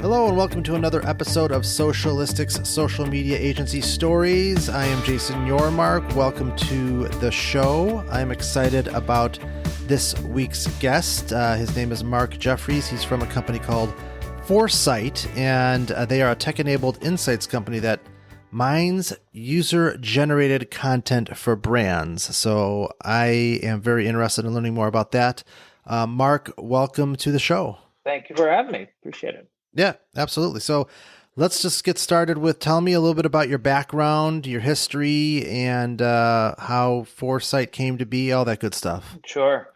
Hello and welcome to another episode of Socialistics Social Media Agency Stories. I am Jason Yormark. Welcome to the show. I'm excited about this week's guest. His name is Mark Jeffries. He's from a company called Foresight, and they are a tech-enabled insights company that mines user-generated content for brands. So I am very interested in learning more about that. Mark, welcome to the show. Thank you for having me. Appreciate it. Yeah, absolutely. So let's just get started with tell me a little bit about your background, your history, and how Foresight came to be, all that good stuff. Sure.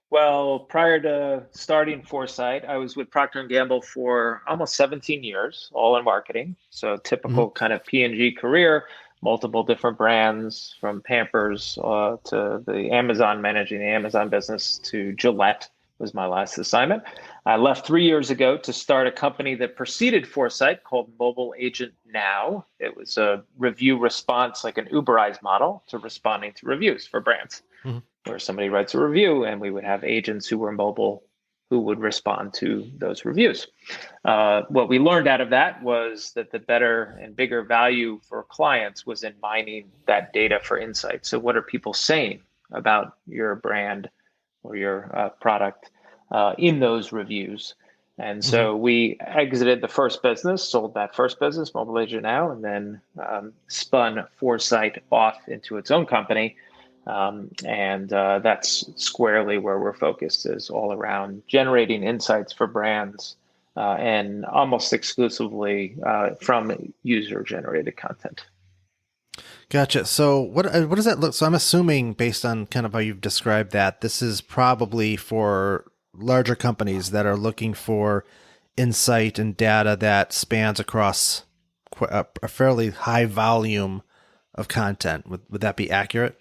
Well, prior to starting Foresight, I was with Procter & Gamble for almost 17 years, all in marketing. So typical kind of P&G career, multiple different brands from Pampers to the Amazon, managing the Amazon business, to Gillette was my last assignment. I left 3 years ago to start a company that preceded Foresight called Mobile Agent Now. It was a review response, like an Uberized model to responding to reviews for brands, where somebody writes a review and we would have agents who were mobile who would respond to those reviews. What we learned out of that was that the better and bigger value for clients was in mining that data for insight. So what are people saying about your brand or your product in those reviews? And so we exited the first business, sold that first business, Mobile Agent Now, and then spun Foresight off into its own company. And that's squarely where we're focused, is all around generating insights for brands and almost exclusively from user-generated content. Gotcha. So what does that look? So I'm assuming, based on kind of how you've described that, this is probably for larger companies that are looking for insight and data that spans across a fairly high volume of content. Would that be accurate?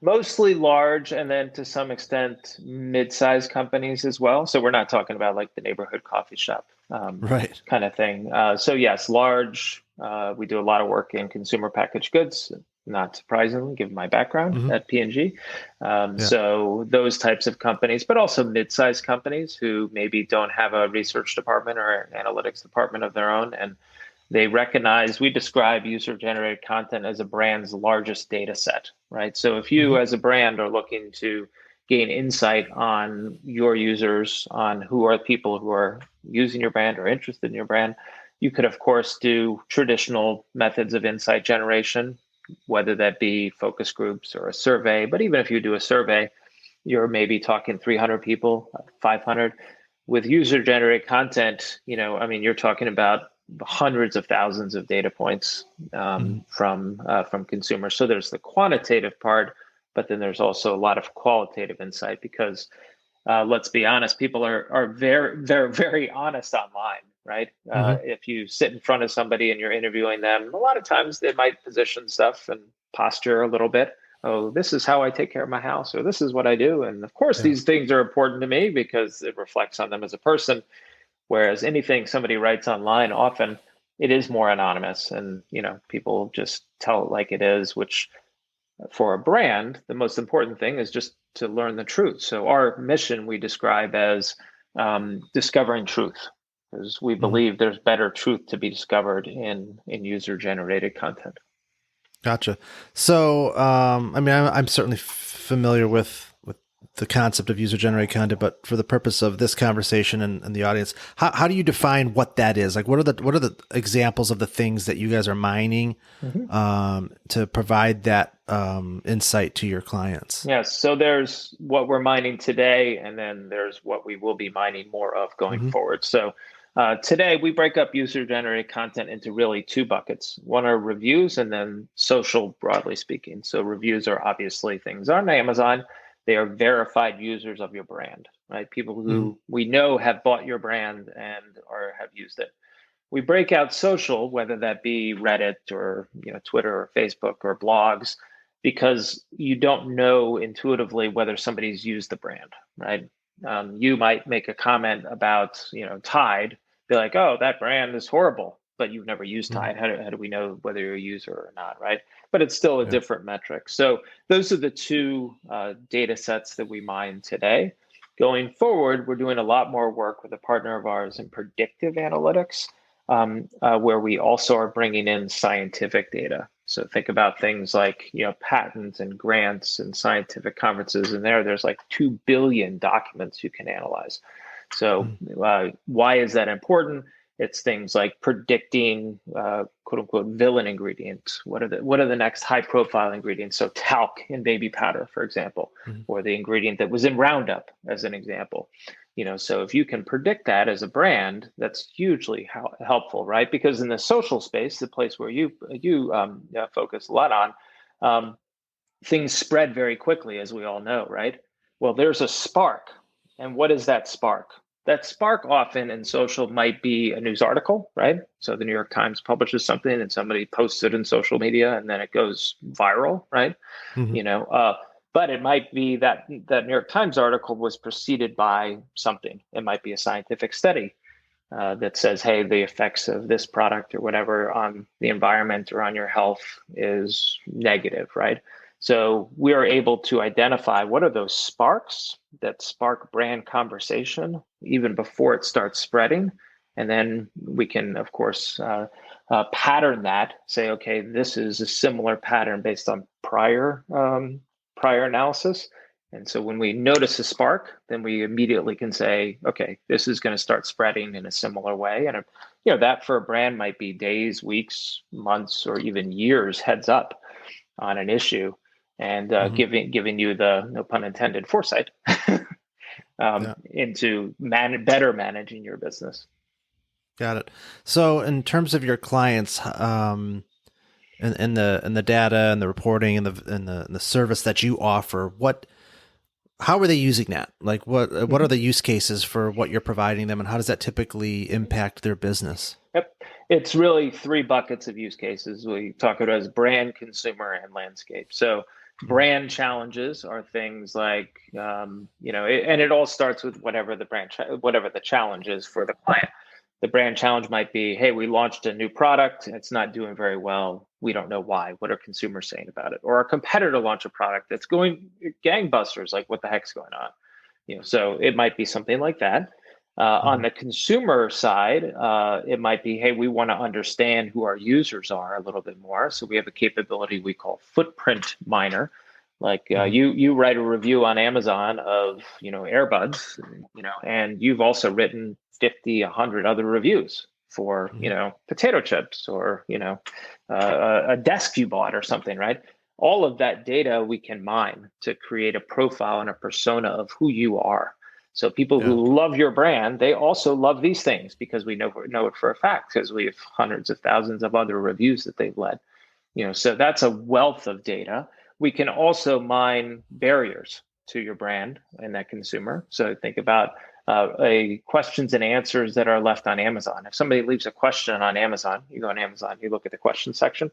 Mostly large, and then to some extent mid-sized companies as well. So we're not talking about like the neighborhood coffee shop kind of thing. So yes, large. We do a lot of work in consumer packaged goods, not surprisingly, given my background at P&G. So those types of companies, but also mid-sized companies who maybe don't have a research department or an analytics department of their own. And they recognize, we describe user-generated content as a brand's largest data set, right? So if you as a brand are looking to gain insight on your users, on who are people who are using your brand or interested in your brand, you could, of course, do traditional methods of insight generation, whether that be focus groups or a survey. But even if you do a survey, you're maybe talking 300 people, 500. With user-generated content, you're talking about hundreds of thousands of data points from consumers. So there's the quantitative part, but then there's also a lot of qualitative insight because let's be honest, people are very, very, very honest online, right? If you sit in front of somebody and you're interviewing them, a lot of times they might position stuff and posture a little bit. Oh, this is how I take care of my house, or this is what I do. And of course, these things are important to me because it reflects on them as a person. Whereas anything somebody writes online, often it is more anonymous and, people just tell it like it is, which for a brand, the most important thing is just to learn the truth. So our mission we describe as discovering truth, because we believe there's better truth to be discovered in user-generated content. Gotcha. So, I'm certainly familiar with the concept of user-generated content, but for the purpose of this conversation and the audience, how do you define what that is? Like, what are the examples of the things that you guys are mining to provide that insight to your clients? Yes. So there's what we're mining today, and then there's what we will be mining more of going forward. So today we break up user-generated content into really two buckets. One are reviews, and then social, broadly speaking. So reviews are obviously things on Amazon. They are verified users of your brand, right? People who we know have bought your brand and or have used it. We break out social, whether that be Reddit or Twitter or Facebook or blogs, because you don't know intuitively whether somebody's used the brand, right? You might make a comment about Tide, be like, "Oh, that brand is horrible," but you've never used Tide. How do we know whether you're a user or not, right? But it's still a different metric. So those are the two data sets that we mine today. Going forward, we're doing a lot more work with a partner of ours in predictive analytics. where we also are bringing in scientific data. So think about things like, patents and grants and scientific conferences. And there's like 2 billion documents you can analyze. So why is that important? It's things like predicting quote unquote villain ingredients. What are the next high profile ingredients? So talc in baby powder, for example, or the ingredient that was in Roundup as an example. So if you can predict that as a brand, that's hugely helpful, right? Because in the social space, the place where you focus a lot on, things spread very quickly, as we all know, right? Well, there's a spark. And what is that spark? That spark often in social might be a news article, right? So the New York Times publishes something and somebody posts it in social media and then it goes viral, right? But it might be that New York Times article was preceded by something. It might be a scientific study that says, hey, the effects of this product or whatever on the environment or on your health is negative, right? So we are able to identify what are those sparks that spark brand conversation even before it starts spreading. And then we can, of course, pattern that, say, okay, this is a similar pattern based on prior analysis. And so when we notice a spark, then we immediately can say, okay, this is going to start spreading in a similar way. And, that for a brand might be days, weeks, months, or even years heads up on an issue. And giving you the, no pun intended, foresight into better managing your business. Got it. So in terms of your clients, and the data and the reporting and the service that you offer, how are they using that? Like what are the use cases for what you're providing them, and how does that typically impact their business? Yep. It's really 3 buckets of use cases. We talk about it as brand, consumer, and landscape. So brand challenges are things like, and it all starts with whatever the challenge is for the client. The brand challenge might be, hey, we launched a new product. It's not doing very well. We don't know why. What are consumers saying about it? Or our competitor launched a product that's going gangbusters. Like, what the heck's going on? So it might be something like that. On the consumer side, it might be, hey, we want to understand who our users are a little bit more. So we have a capability we call footprint miner. Like you write a review on Amazon of, earbuds, and you've also written 50, 100 other reviews for, potato chips or, a desk you bought or something, right? All of that data we can mine to create a profile and a persona of who you are. So people who love your brand, they also love these things because we know it for a fact because we have hundreds of thousands of other reviews that they've led. So that's a wealth of data. We can also mine barriers to your brand and that consumer. So think about questions and answers that are left on Amazon. If somebody leaves a question on Amazon, you go on Amazon, you look at the question section.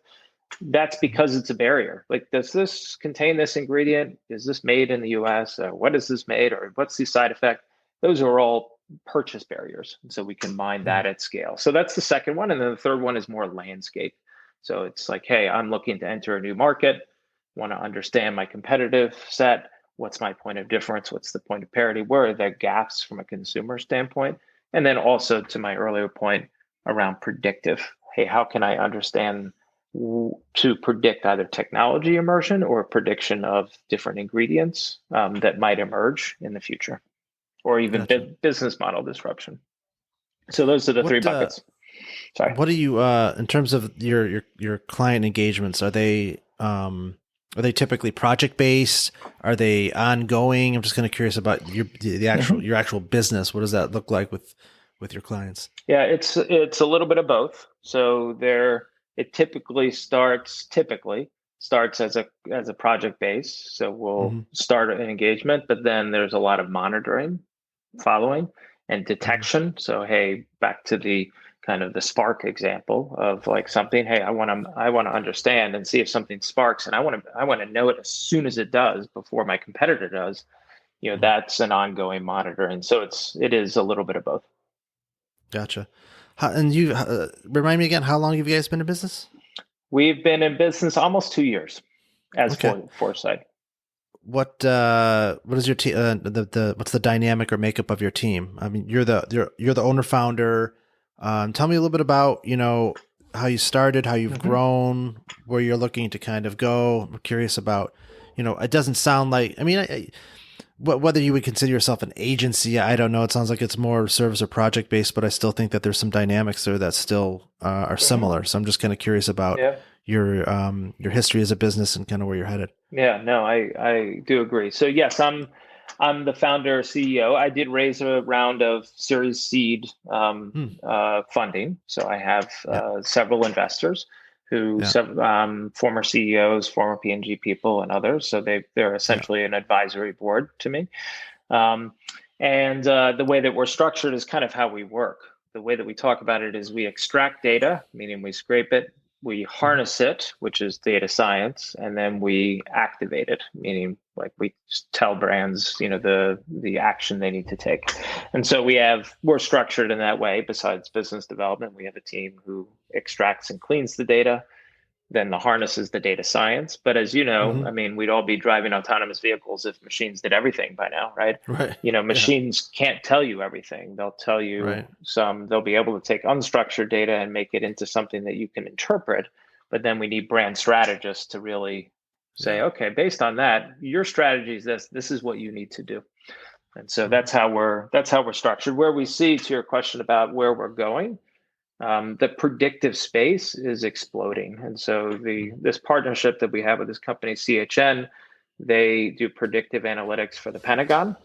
That's because it's a barrier. Like, does this contain this ingredient? Is this made in the US? What is this made? Or what's the side effect? Those are all purchase barriers. And so we can mine that at scale. So that's the second one. And then the third one is more landscape. So it's like, hey, I'm looking to enter a new market, want to understand my competitive set. What's my point of difference? What's the point of parity? Where are the gaps from a consumer standpoint? And then also to my earlier point around predictive. Hey, how can I understand to predict either technology immersion or prediction of different ingredients that might emerge in the future, or even business model disruption. So those are the 3 buckets. Sorry. What do you, in terms of your client engagements, are they typically project based? Are they ongoing? I'm just kind of curious about your actual business. What does that look like with your clients? Yeah, it's a little bit of both. So it typically starts as a project base. So we'll start an engagement, but then there's a lot of monitoring following and detection. So, hey, back to the kind of the spark example of like something, hey, I want to understand and see if something sparks, and I want to know it as soon as it does before my competitor does. That's an ongoing monitoring. So it is a little bit of both. Gotcha. And you remind me again, how long have you guys been in business? We've been in business almost 2 years as Foresight. What is your team? What's the dynamic or makeup of your team? I mean, you're the owner founder. Tell me a little bit about, how you started, how you've Mm-hmm. grown, where you're looking to kind of go. I'm curious about, it doesn't sound like, whether you would consider yourself an agency, I don't know. It sounds like it's more service or project based, but I still think that there's some dynamics there that still are Mm-hmm. similar. So I'm just kind of curious about Yeah. your history as a business and kind of where you're headed. Yeah, no, I do agree. So yes, I'm the founder CEO. I did raise a round of Series Seed Hmm. funding. So I have Yeah. several investors who Yeah. former CEOs, former P&G people, and others. So they're Yeah. essentially an advisory board to me. Um, and the way that we're structured is kind of how we work. The way that we talk about it is we extract data, meaning we scrape it, we Mhm. harness it, which is data science, and then we activate it, meaning like we tell brands, the action they need to take. And so we're structured in that way. Besides business development, we have a team who extracts and cleans the data. Then the harness is the data science. But as you know, Mhm. I mean, we'd all be driving autonomous vehicles if machines did everything by now, right? Right. Yeah. Machines can't tell you everything. They'll tell you Right. they'll be able to take unstructured data and make it into something that you can interpret. But then we need brand strategists to really say, Yeah. okay, based on that, your strategy is this is what you need to do. And so Mhm. that's how we're structured. Where we see, to your question about where we're going, the predictive space is exploding. And so Mhm. this partnership that we have with this company, CHN, they do predictive analytics for the Pentagon.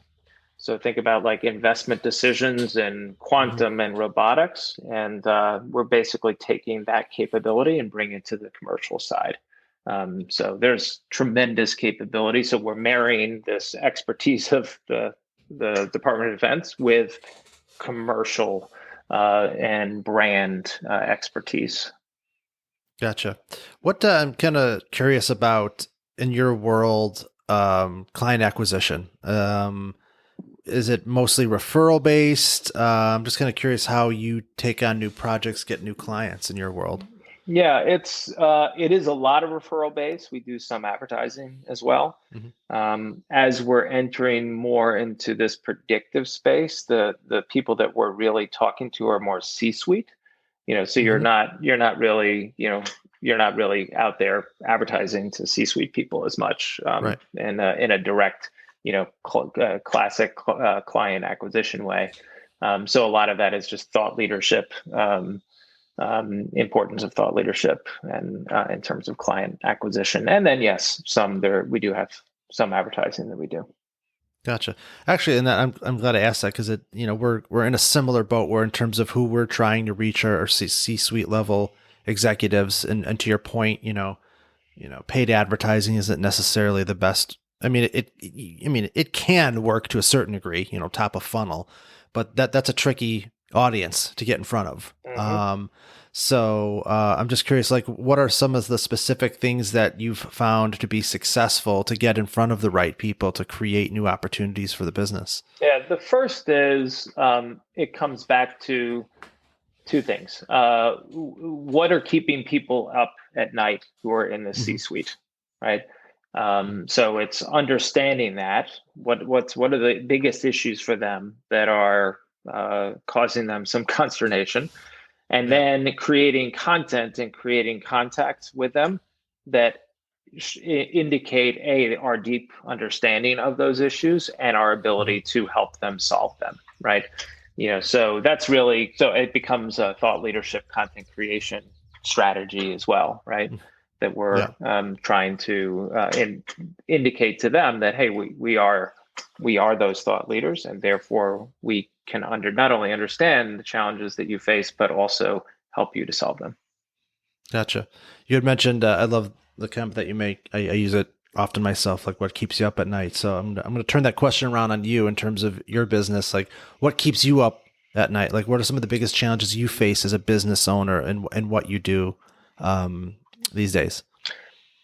So think about like investment decisions in Mhm. quantum and robotics. And we're basically taking that capability and bringing it to the commercial side. So there's tremendous capability. So we're marrying this expertise of the Department of Defense with commercial and brand expertise. Gotcha. What I'm kind of curious about in your world, client acquisition. Is it mostly referral based? I'm just kind of curious how you take on new projects, get new clients in your world. Yeah, it is a lot of referral base. We do some advertising as well. Hmm. As we're entering more into this predictive space, the people that we're really talking to are more C-suite. So Hmm. you're not really out there advertising to C-suite people as much Right. in a direct, classic client acquisition way. So a lot of that is just thought leadership. Importance of thought leadership and in terms of client acquisition. And then, yes, we do have some advertising that we do. Gotcha. Actually, and I'm glad I asked that because we're in a similar boat where in terms of who we're trying to reach our C-suite level executives, and to your point, paid advertising isn't necessarily the best. It can work to a certain degree, top of funnel, but that's a tricky audience to get in front of. Mm-hmm. I'm just curious, like, what are some of the specific things that you've found to be successful to get in front of the right people to create new opportunities for the business? Yeah, the first is it comes back to two things. What are keeping people up at night who are in the Hmm. C-suite, right? So it's understanding that what are the biggest issues for them that are causing them some consternation, and Yeah. then creating content and creating contacts with them that indicate our deep understanding of those issues and our Hmm. ability to help them solve them, right? So that's really, so it becomes a thought leadership content creation strategy as well, right? That we're Yeah. trying to indicate to them that, hey, we are those thought leaders, and therefore we can not only understand the challenges that you face, but also help you to solve them. Gotcha. You had mentioned, I love the comment that you make. I use it often myself, like what keeps you up at night. So I'm going to turn that question around on you in terms of your business. Like, what keeps you up at night? Like, what are some of the biggest challenges you face as a business owner, and what you do these days?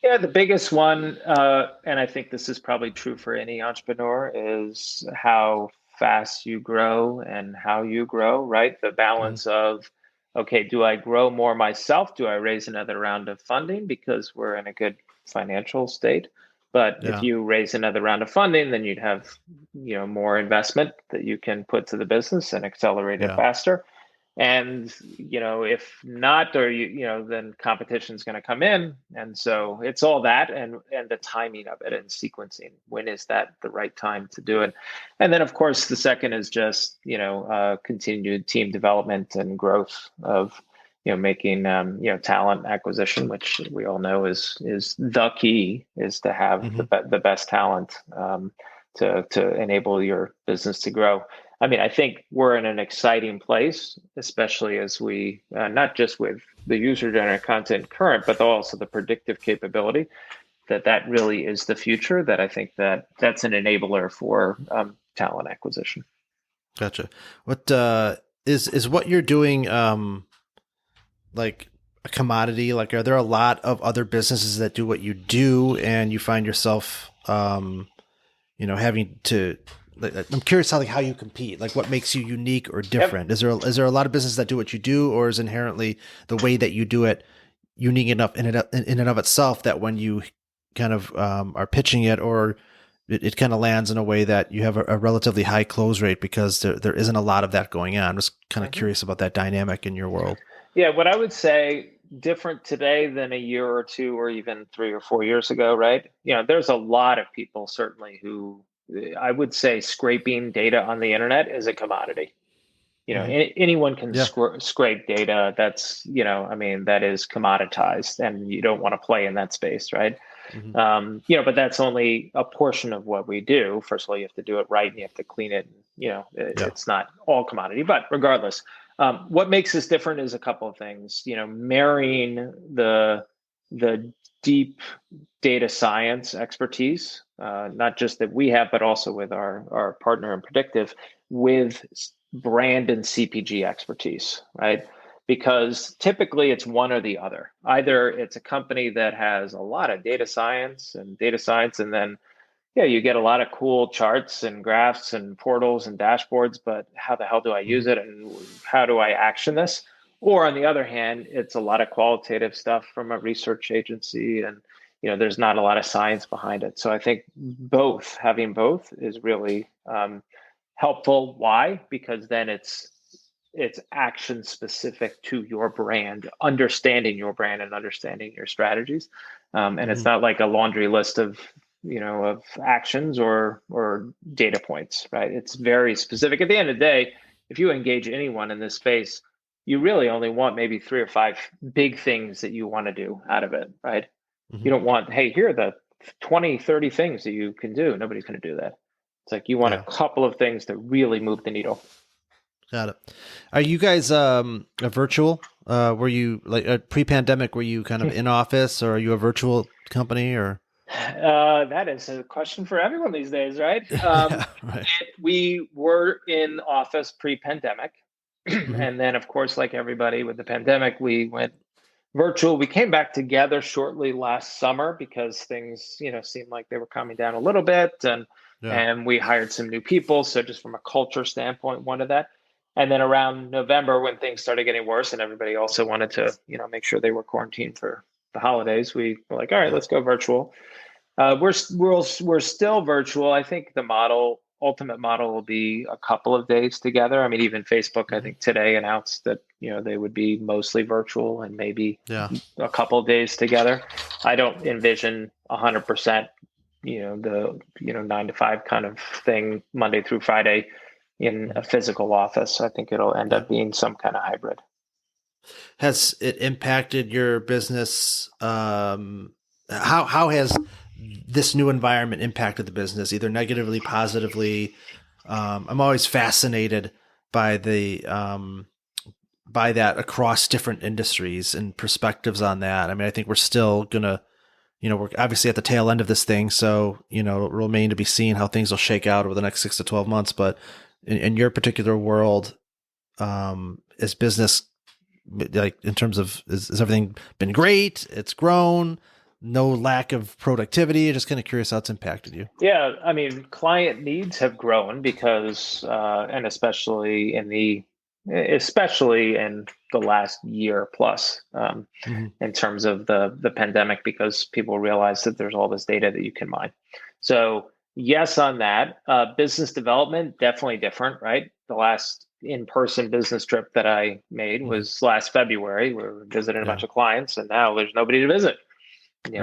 Yeah, the biggest one, and I think this is probably true for any entrepreneur, is how fast you grow and how you grow, right? The Mhm. balance of, okay, do I grow more myself? Do I raise another round of funding because we're in a good financial state? But if Yeah. you raise another round of funding, then you'd have, more investment that you can put to the business and accelerate it Yeah. faster. And, if not, or, then competition is going to come in. And so it's all that and the timing of it and sequencing. When is that the right time to do it? And then, of course, the second is just, continued team development and growth of, making, talent acquisition, which we all know is the key, is to have the best talent to enable your business to grow. I mean, I think we're in an exciting place, especially as we, not just with the user-generated content current, but also the predictive capability, that really is the future, that I think that's an enabler for talent acquisition. Gotcha. What is what you're doing like a commodity? Like, are there a lot of other businesses that do what you do and you find yourself, having to, I'm curious how you compete, like what makes you unique or different? Yep. Is there a lot of businesses that do what you do, or is inherently the way that you do it unique enough in and of itself that when you kind of are pitching it, or it kind of lands in a way that you have a relatively high close rate because there isn't a lot of that going on? I'm just kind of curious about that dynamic in your world. Yeah, what I would say different today than a year or two or even 3 or 4 years ago, right? There's a lot of people certainly who, I would say, scraping data on the internet is a commodity. Anyone can scrape data. That's, that is commoditized, and you don't want to play in that space, right? But that's only a portion of what we do. First of all, you have to do it right and you have to clean it. It's not all commodity, but regardless, what makes us different is a couple of things. Marrying the deep data science expertise, not just that we have, but also with our partner in Predictive, with brand and CPG expertise, right? Because typically it's one or the other. Either it's a company that has a lot of data science, and then, you get a lot of cool charts and graphs and portals and dashboards, but how the hell do I use it and how do I action this? Or on the other hand, it's a lot of qualitative stuff from a research agency, and there's not a lot of science behind it. So I think having both is really helpful. Why? Because then it's action specific to your brand, understanding your brand and understanding your strategies. And it's not like a laundry list of actions or data points, right? It's very specific. At the end of the day, if you engage anyone in this space, you really only want maybe 3 or 5 big things that you want to do out of it, right? You don't want, hey, here are the 20, 30 things that you can do. Nobody's going to do that. It's like you want a couple of things that really move the needle. Got it. Are you guys a virtual? Were you like pre-pandemic? Were you kind of in office, or are you a virtual company? Or that is a question for everyone these days, right? Right. We were in office pre-pandemic, and then, of course, like everybody with the pandemic, we went virtual. We came back together shortly last summer because things, seemed like they were calming down a little bit, and we hired some new people. So just from a culture standpoint, wanted that. And then around November, when things started getting worse and everybody also wanted to, make sure they were quarantined for the holidays, we were like, all right, let's go virtual. We're still virtual. I think the ultimate model will be a couple of days together. I mean, even Facebook, I think today announced that, they would be mostly virtual and maybe a couple of days together. I don't envision 100%, the 9 to 5 kind of thing, Monday through Friday, in a physical office. I think it'll end up being some kind of hybrid. Has it impacted your business? How has this new environment impacted the business, either negatively, positively? I'm always fascinated by by that across different industries and perspectives on that. I mean, I think we're still gonna, we're obviously at the tail end of this thing, so it'll remain to be seen how things will shake out over the next 6 to 12 months. But in your particular world, is business, like, in terms of, is everything been great? It's grown, no lack of productivity? Just kind of curious how it's impacted you. Yeah, I mean, client needs have grown because, and especially in the last year plus, in terms of the pandemic, because people realize that there's all this data that you can mine. So yes, on that. Business development, definitely different, right? The last in-person business trip that I made was last February. We were visiting a bunch of clients, and now there's nobody to visit.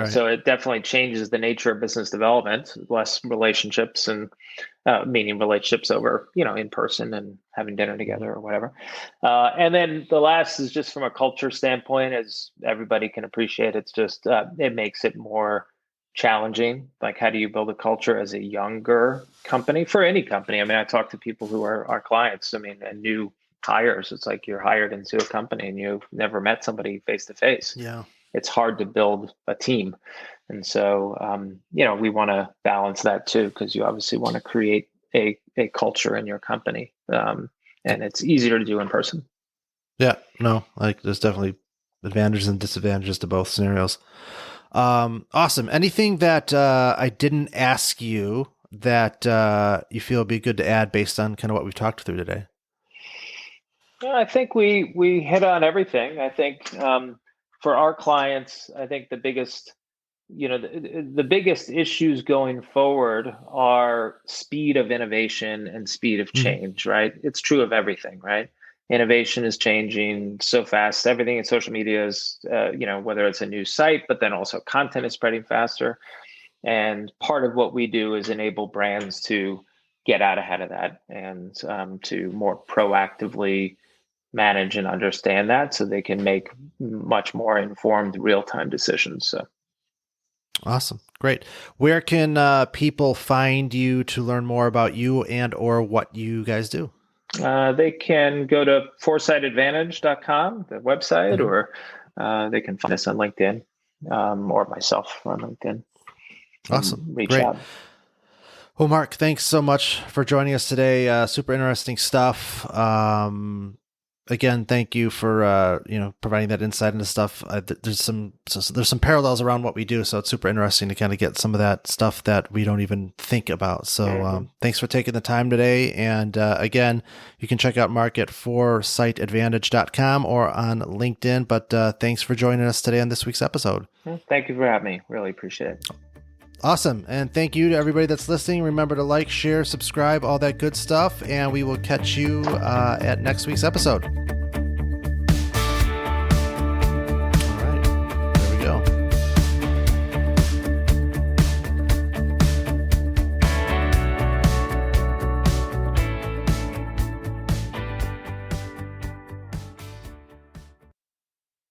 So it definitely changes the nature of business development, less relationships and meaning relationships over, in person and having dinner together or whatever. And then the last is just from a culture standpoint, as everybody can appreciate, it's just, it makes it more challenging. Like, how do you build a culture as a younger company for any company? I mean, I talk to people who are our clients, and new hires. It's like you're hired into a company and you've never met somebody face to face. Yeah. It's hard to build a team. And so, we want to balance that too, because you obviously want to create a culture in your company. And it's easier to do in person. Yeah, no, there's definitely advantages and disadvantages to both scenarios. Awesome. Anything that I didn't ask you that you feel would be good to add based on kind of what we've talked through today? I think we hit on everything. I think for our clients, I think the biggest, the biggest issues going forward are speed of innovation and speed of change, right? It's true of everything, right? Innovation is changing so fast. Everything in social media is, whether it's a new site, but then also content is spreading faster. And part of what we do is enable brands to get out ahead of that and to more proactively manage and understand that, so they can make much more informed real-time decisions. So awesome. Great. Where can people find you to learn more about you and or what you guys do? They can go to foresightadvantage.com, the website, or they can find us on LinkedIn or myself on LinkedIn. Awesome. Reach Great. out. Well, Mark, thanks so much for joining us today. Super interesting stuff. Again, thank you for providing that insight into stuff. There's some parallels around what we do, so it's super interesting to kind of get some of that stuff that we don't even think about. So thanks for taking the time today. And again, you can check out Mark at foresightadvantage.com or on LinkedIn. But thanks for joining us today on this week's episode. Thank you for having me. Really appreciate it. Awesome. And thank you to everybody that's listening. Remember to like, share, subscribe, all that good stuff. And we will catch you at next week's episode.